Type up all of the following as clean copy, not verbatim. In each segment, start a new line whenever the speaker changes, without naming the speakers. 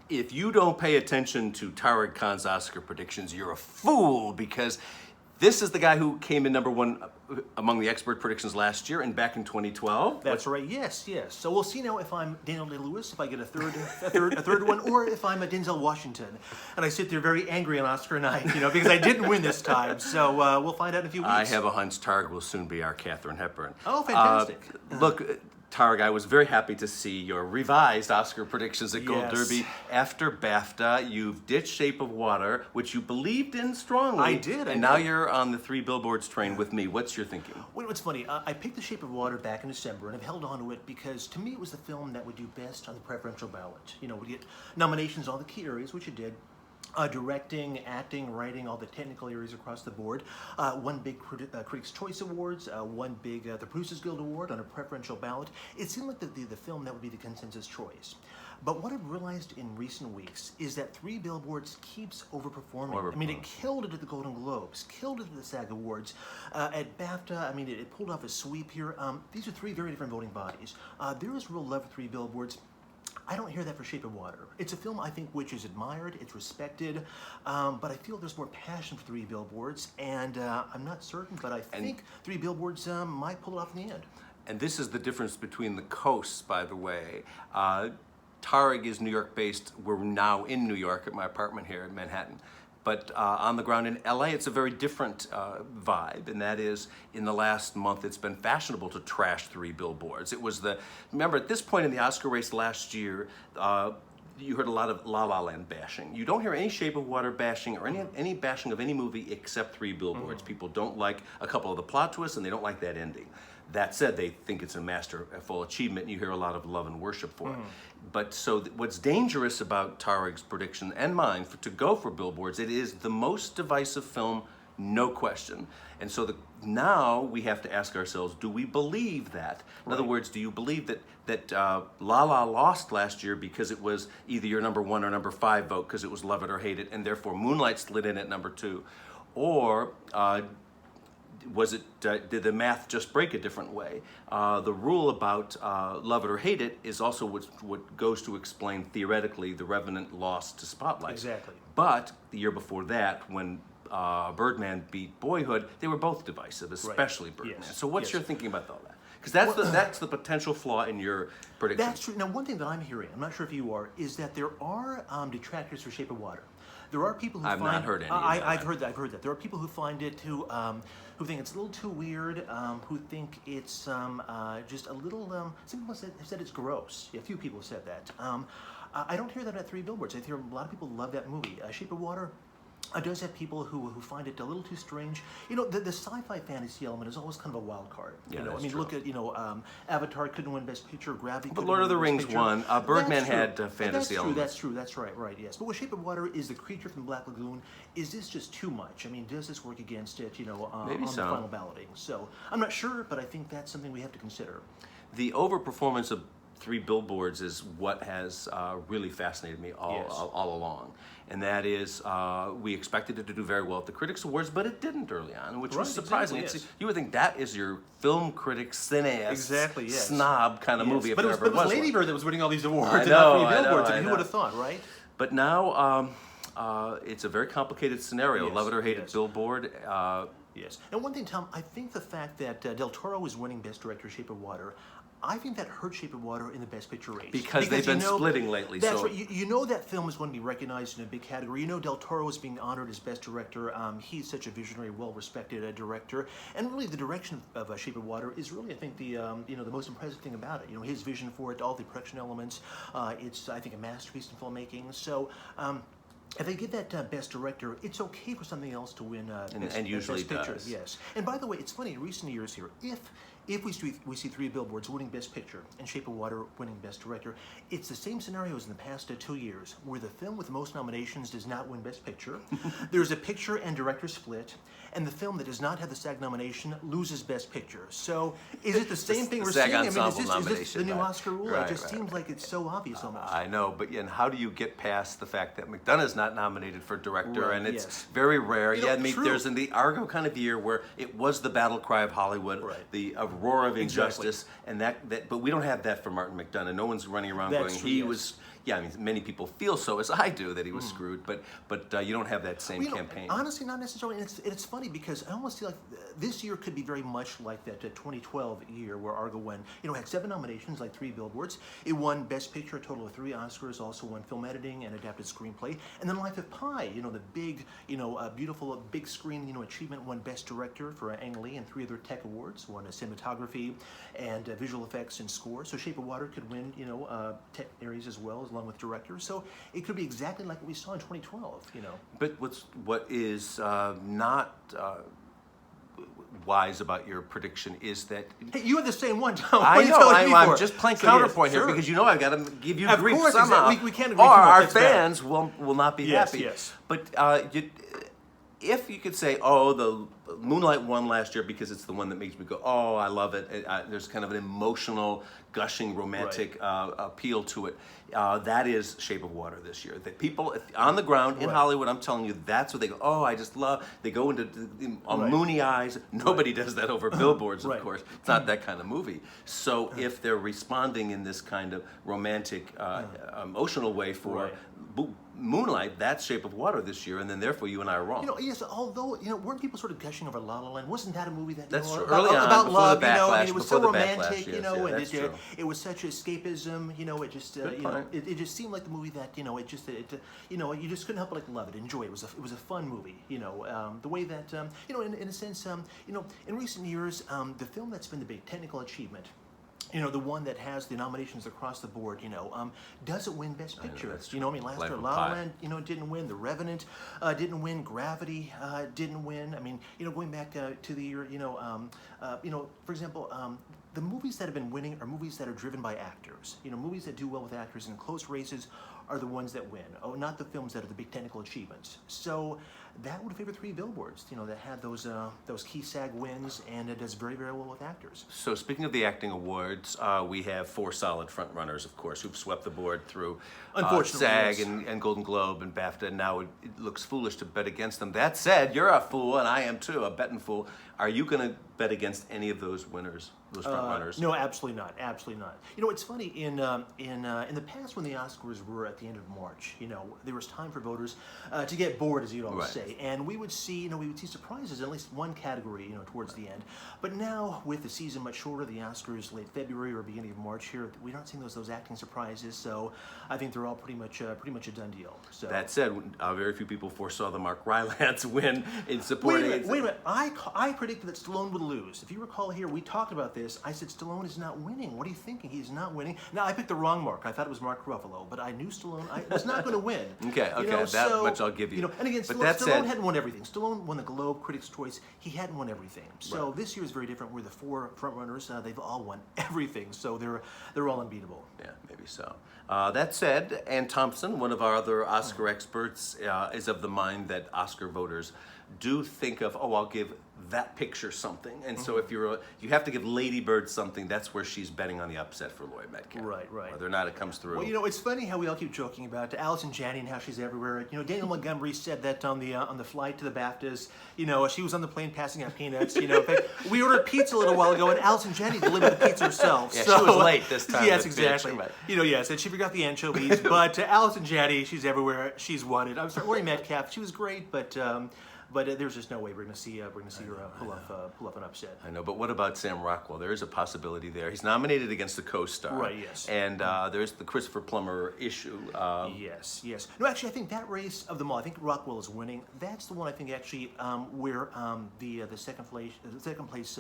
if you don't pay attention to Tariq Khan's Oscar predictions, you're a fool, because this is the guy who came in number one among the expert predictions last year and back in 2012.
That's right. Yes. So we'll see now if I'm Daniel Day-Lewis, if I get a third one, or if I'm a Denzel Washington, and I sit there very angry on Oscar night, because I didn't win this time. So we'll find out in a few weeks.
I have a hunch Tariq will soon be our Katharine Hepburn.
Oh, fantastic!
Look, Tariq, I was very happy to see your revised Oscar predictions at Gold Derby. After BAFTA, you've ditched Shape of Water, which you believed in strongly.
I did.
And now you're on the Three Billboards train with me. What's your thinking?
Well, it's funny. I picked The Shape of Water back in December, and I've held on to it because, to me, it was the film that would do best on the preferential ballot. Would get nominations in all the key areas, which it did. Directing, acting, writing, all the technical areas across the board. One big Critics' Choice Awards, one big the Producers Guild Award on a preferential ballot. It seemed like the film that would be the consensus choice. But what I've realized in recent weeks is that Three Billboards keeps overperforming. I mean, it killed it at the Golden Globes, killed it at the SAG Awards. At BAFTA, I mean, it pulled off a sweep here. These are three very different voting bodies. There is real love for Three Billboards. I don't hear that for Shape of Water. It's a film, I think, which is admired, it's respected, but I feel there's more passion for Three Billboards, and I'm not certain, but I think Three Billboards might pull it off in the end.
And this is the difference between the coasts, by the way. Tariq is New York-based. We're now in New York at my apartment here in Manhattan. But on the ground in LA, it's a very different vibe, and that is, in the last month, it's been fashionable to trash Three Billboards. It was remember, at this point in the Oscar race last year, you heard a lot of La La Land bashing. You don't hear any Shape of Water bashing or any bashing of any movie except Three Billboards. People don't like a couple of the plot twists, and they don't like that ending. That said, they think it's a masterful achievement, and you hear a lot of love and worship for it. But so what's dangerous about Tariq's prediction and mine to go for Billboards, it is the most divisive film, no question. And so now we have to ask ourselves, do we believe that? In other words, do you believe that La La lost last year because it was either your number one or number five vote, because it was Love It or Hate It, and therefore Moonlight slid in at number two? Or did the math just break a different way? The rule about Love It or Hate It is also what goes to explain, theoretically, The Revenant loss to Spotlight.
Exactly.
But the year before that, when Birdman beat Boyhood, they were both divisive, especially Birdman.
Yes.
So what's your thinking about all that? Because that's the potential flaw in your prediction.
That's true. Now, one thing that I'm hearing, I'm not sure if you are, is that there are detractors for Shape of Water. There are people who
I've not heard any of that.
I've heard that. There are people who find it who think it's a little too weird, who think it's just a little. Some people have said it's gross. Yeah, a few people have said that. I don't hear that at Three Billboards. I hear a lot of people love that movie. Shape of Water does have people who find it a little too strange. The sci-fi fantasy element is always kind of a wild card.
Yeah,
I mean,
true.
look at Avatar couldn't win Best Picture, Gravity.
But Lord of the Rings won. Birdman had
That's
fantasy elements.
That's true. That's right. Yes. But with Shape of Water, is the creature from the Black Lagoon, is this just too much? I mean, does this work against it? On the final balloting. So I'm not sure, but I think that's something we have to consider.
The overperformance of Three Billboards is what has really fascinated me all along. And that is, we expected it to do very well at the Critics Awards, but it didn't early on, which was surprising.
Exactly,
You would think that is your film critic, cineast, snob kind of movie.
But it was Lady Bird that was winning all these awards,
I know,
and not Three Billboards.
I
Who would have thought, right?
But now it's a very complicated scenario. Love It or Hate It, Billboard.
Yes. And one thing, Tom, I think the fact that Del Toro is winning Best Director, Shape of Water, I think that hurt Shape of Water in the Best Picture race.
Because they've been splitting lately.
That's right. You know that film is going to be recognized in a big category. Del Toro is being honored as Best Director. He's such a visionary, well-respected director. And really, the direction of Shape of Water is really, I think, the most impressive thing about it. His vision for it, all the production elements. It's, I think, a masterpiece in filmmaking. So. If they give that Best Director, it's okay for something else to win
and usually
Best Picture.
does.
Yes. And by the way, it's funny, in recent years here, if we see Three Billboards winning Best Picture and Shape of Water winning Best Director, it's the same scenario as in the past 2 years, where the film with the most nominations does not win Best Picture. There's a picture and director split, and the film that does not have the SAG nomination loses Best Picture. So is it the same thing we're seeing? I mean, is this the new Oscar rule? It just seems like it's so obvious almost.
I know, but how do you get past the fact that McDonagh's not nominated for director, and it's very rare. There's in the Argo kind of year where it was the battle cry of Hollywood, the roar of injustice, and that. But we don't have that for Martin McDonagh. No one's running around going, he was yeah, I mean, many people feel so as I do that he was screwed, but you don't have that same
Well,
campaign.
honestly, not necessarily. And it's funny because I almost feel like this year could be very much like that 2012 year where Argo won. Had 7 nominations, like 3 Billboards. It won Best Picture, a total of 3 Oscars. Also won Film Editing and Adapted Screenplay. And then Life of Pi, the big, beautiful big screen, achievement, won Best Director for Ang Lee and 3 other tech awards. Won a cinematography and visual effects and score. So Shape of Water could win, tech areas as well, along with director. So it could be exactly like what we saw in 2012.
But what is not wise about your prediction is that
Hey, you had the same one, Tom.
I
What are you
know
telling me
I'm
for?
just playing
So,
counterpoint
yes,
here
sure.
because I've got to give you
Of
grief
course,
somehow.
exactly. We can't agree
or
too much.
our
That's bad.
fans will not be
Yes,
happy.
yes.
But if you could say, the Moonlight won last year because it's the one that makes me go, oh, I love it. There's kind of an emotional, gushing, romantic appeal to it. That is Shape of Water this year. That people on the ground in Hollywood, I'm telling you, that's what they go, oh, I just love. They go into moony eyes. Nobody does that over Billboards, of course. It's not that kind of movie. So if they're responding in this kind of romantic, emotional way for Moonlight, that's Shape of Water this year, and then therefore you and I are wrong.
Yes, although, weren't people sort of gushing over La La Land? Wasn't that a movie that,
That's true.
about,
Early on,
about
before
love,
the backlash,
it was
before
so
the backlash,
romantic,
yes,
and
that's true.
it was such escapism, it just, it just seemed like the movie that, you just couldn't help but love it, enjoy it. It was a fun movie, the way that, in a sense, in recent years, the film that's been the big technical achievement, the one that has the nominations across the board, doesn't win Best Picture.
That's
Last year La La Land, didn't win. The Revenant didn't win. Gravity didn't win. I mean, going back to the year, for example, the movies that have been winning are movies that are driven by actors. Movies that do well with actors in close races are the ones that win. Oh, not the films that are the big technical achievements. So that would favor 3 Billboards, that had those key SAG wins, and it does very, very well with actors.
So speaking of the acting awards, we have 4 solid front runners, of course, who've swept the board through
Unfortunately,
SAG
yes.
and Golden Globe and BAFTA, and now it looks foolish to bet against them. That said, you're a fool, and I am too, a betting fool. Are you going to bet against any of those winners, those front runners?
No, absolutely not. Absolutely not. It's funny in the past when the Oscars were at the end of March. There was time for voters to get bored, as you'd always say, and we would see surprises in at least one category, towards the end. But now with the season much shorter, the Oscars late February or beginning of March here, we're not seeing those acting surprises. So I think they're all pretty much a done deal. So
that said, very few people foresaw the Mark Rylance win in supporting.
Wait a minute. I predicted that Stallone would lose. If you recall here, we talked about this. I said Stallone is not winning. What are you thinking? He's not winning. Now, I picked the wrong Mark. I thought it was Mark Ruffalo, but I knew Stallone was not going to win.
Okay, that much I'll give you.
And again,
but
Stallone hadn't won everything. Stallone won the Globe, Critics' Choice. He hadn't won everything. So this year is very different. We're the 4 frontrunners. They've all won everything. So they're all unbeatable.
Yeah, maybe so. That said, Ann Thompson, one of our other Oscar experts, is of the mind that Oscar voters do think of, I'll give that picture something. And so if you have to give Lady Bird something, that's where she's betting on the upset for Lloyd Metcalf.
Right.
Whether or not it comes through.
Well, it's funny how we all keep joking about Allison Janney and how she's everywhere. Daniel Montgomery said that on the flight to the BAFTAs. She was on the plane passing out peanuts. In fact, we ordered pizza a little while ago, and Allison Janney delivered the pizza herself.
Yeah, she was late this time.
Yes,
the
exactly.
bitch.
Yes, and she forgot the anchovies. But Allison Janney, she's everywhere. She's won it. I'm sorry, Lloyd Metcalf, she was great, but there's just no way we're going to see her pull off an upset.
I know, but what about Sam Rockwell? There is a possibility there. He's nominated against the co-star.
Right, yes.
And there's the Christopher Plummer issue.
Yes. No, actually, I think that race of them all, I think Rockwell is winning. That's the one I think actually where the second place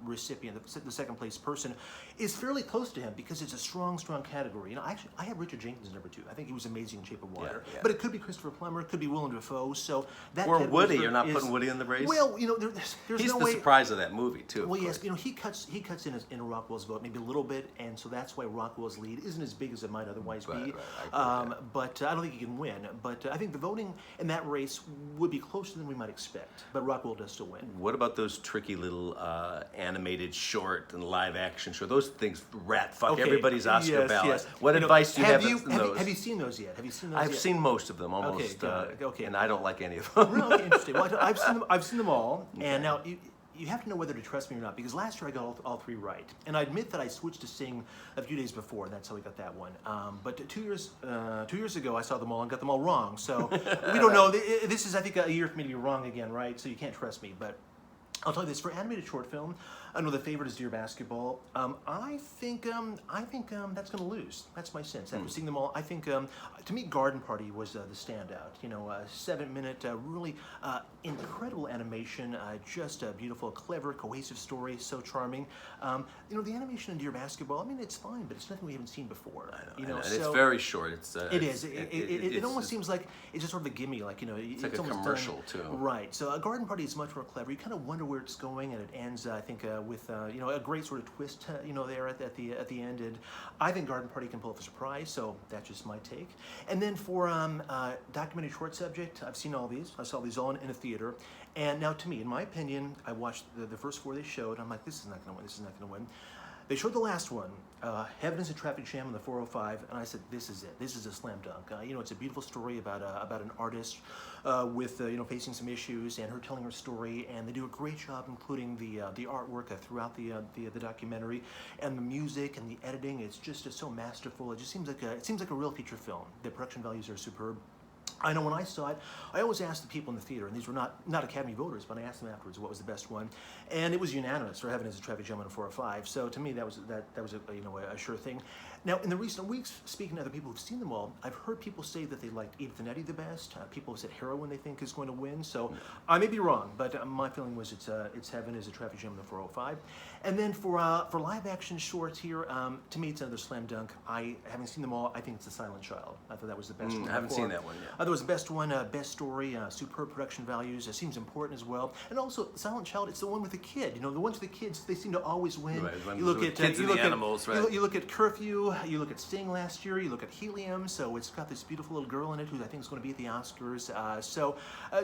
recipient, the second place person, is fairly close to him because it's a strong category. Actually, I have Richard Jenkins number 2. I think he was amazing in Shape of Water.
Yeah.
But it could be Christopher Plummer, it could be Willem Dafoe. So that
Or Woody. You're not putting Woody in the race?
Well, there's
He's
no
the
way.
surprise of that movie too.
Well, yes, he cuts in Rockwell's vote maybe a little bit, and so that's why Rockwell's lead isn't as big as it might otherwise be.
Right,
but I don't think he can win. But I think the voting in that race would be closer than we might expect. But Rockwell does still win.
What about those tricky little animated short and live action show? Those things rat fuck
Okay,
everybody's Oscar
yes,
ballot.
yes.
What advice do you have
you,
in those?
Have you seen those yet?
I've seen most of them, almost.
Okay.
And I don't like any of them.
Okay, interesting. Well, I've seen them all, and now you have to know whether to trust me or not, because last year I got all three right. And I admit that I switched to Sing a few days before, and that's how we got that one. But 2 years ago, I saw them all and got them all wrong. So we don't know. This is, I think, a year for me to be wrong again, right? So you can't trust me. But I'll tell you this, for animated short film, I know the favorite is Dear Basketball. I think that's going to lose. That's my sense. After seeing them all, I think, to me, Garden Party was the standout. You know, 7-minute, really incredible animation, just a beautiful, clever, cohesive story, so charming. You know, the animation in Dear Basketball, I mean, it's fine, but it's nothing we haven't seen before.
I know. And it's very short.
It almost seems like it's just sort of a gimme, like, you know,
it's like a commercial too.
Right. So a Garden Party is much more clever. You kind of wonder where it's going, and it ends, I think, with you know, a great sort of twist, you know, there at the end. And I think Garden Party can pull off a surprise. So that's just my take. And then for documentary short subject, I've seen all these. I saw these all in a theater. And now, to me, in my opinion, I watched the first 4 they showed. I'm like, this is not going to win. This is not going to win. They showed the last one, Heaven is a Traffic Jam on the 405, and I said, this is it. This is a slam dunk. You know, it's a beautiful story about an artist with, you know, facing some issues, and her telling her story, and they do a great job including the artwork throughout the documentary, and the music and the editing. It's just so masterful. It just seems like a real feature film. The production values are superb. I know when I saw it, I always asked the people in the theater, and these were not Academy voters, but I asked them afterwards what was the best one, and it was unanimous for Heaven is a Traffic Jam on a 405. So to me, that was a, you know, a sure thing. Now, in the recent weeks, speaking to other people who've seen them all, I've heard people say that they liked Edith and Eddie the best. People have said Heroin they think is going to win. So I may be wrong, but my feeling was it's Heaven is a Traffic Jam on the 405. And then for live action shorts here, to me it's another slam dunk. Having seen them all, I think it's The Silent Child. I thought that was the best one.
I haven't seen that one yet.
I thought it was the best one, best story, superb production values. It seems important as well. And also, Silent Child, it's the one with the kid. You know, the ones with the kids, they seem to always win.
Right,
you look at
kids and the animals, right?
You look at Curfew. You look at Sting last year. You look at Helium. So it's got this beautiful little girl in it who I think is going to be at the Oscars.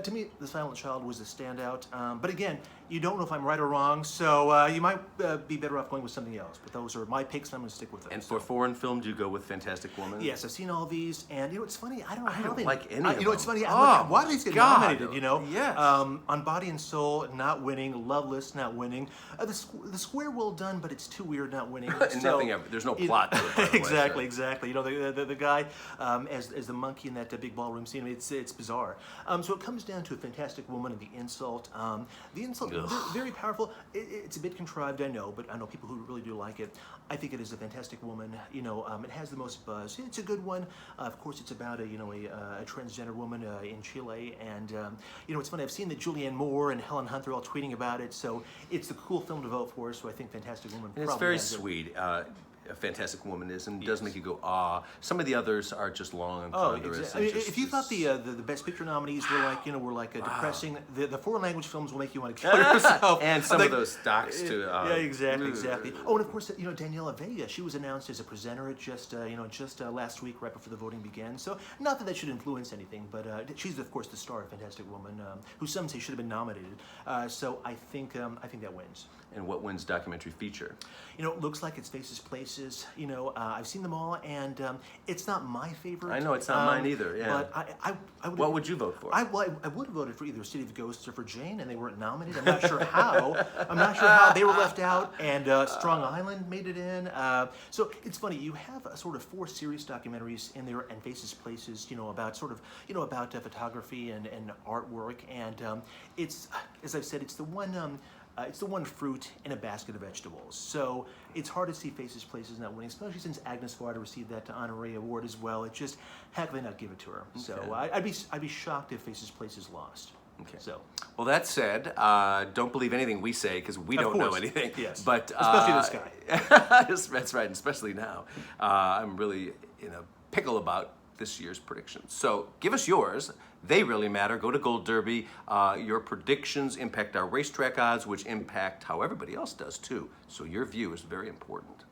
To me, The Silent Child was the standout. But again, you don't know if I'm right or wrong. So you might be better off going with something else. But those are my picks, and I'm going to stick with them.
And for foreign film, do you go with Fantastic Woman?
Yes, I've seen all these, and you know it's funny. I don't know
I
how
don't
they
like any of them.
You know it's funny. Why do these get
God.
nominated? You know,
Yes.
On Body and Soul, not winning. Loveless, not winning. The Square, well done, but it's too weird, not winning.
And nothing ever. There's no plot to it. By the way,
exactly,
so.
exactly. You know, the guy as the monkey in that big ballroom scene. It's bizarre. So it comes down to a Fantastic Woman and the insult. The insult, very powerful. It's a bit contrived, I know, but I know people who really do like it. I think it is a Fantastic Woman. You know, it has the most buzz. It's a good one. Of course, it's about a transgender woman in Chile, and you know, it's funny. I've seen that Julianne Moore and Helen Hunt are all tweeting about it, so it's the cool film to vote for. So I think Fantastic Woman.
And it's very sweet. A Fantastic Woman is, and does make you go, ah. Some of the others are just long and ponderous.
Exactly. I mean, if you thought the Best Picture nominees were depressing, the foreign language films will make you want to kill yourself.
And some of those docs too.
Yeah, exactly. Oh, and of course, you know, Daniela Vega, she was announced as a presenter just last week, right before the voting began. So not that should influence anything, but she's of course the star of Fantastic Woman, who some say should have been nominated. So I think that wins.
And what wins documentary feature?
You know, it looks like it's Faces Places. You know, I've seen them all, and it's not my favorite.
I know it's not mine either. Yeah.
But I would.
What would you vote for?
I would have voted for either City of Ghosts or for Jane, and they weren't nominated. I'm not sure how. I'm not sure how they were left out, and Strong Island made it in. So it's funny. You have a sort of 4 serious documentaries in there, and Faces Places. You know, about photography and artwork, and it's, as I've said, it's the one. It's the one fruit in a basket of vegetables. So it's hard to see Faces Places not winning, especially since Agnes Varda received that honorary award as well. It just, how could they not give it to her? Okay. So I'd be shocked if Faces Places lost.
Okay.
So,
well, that said, don't believe anything we say because we don't know anything.
Yes.
But
especially this guy.
That's right, and especially now. I'm really in a pickle about this year's predictions. So give us yours. They really matter. Go to Gold Derby. Your predictions impact our racetrack odds, which impact how everybody else does too. So your view is very important.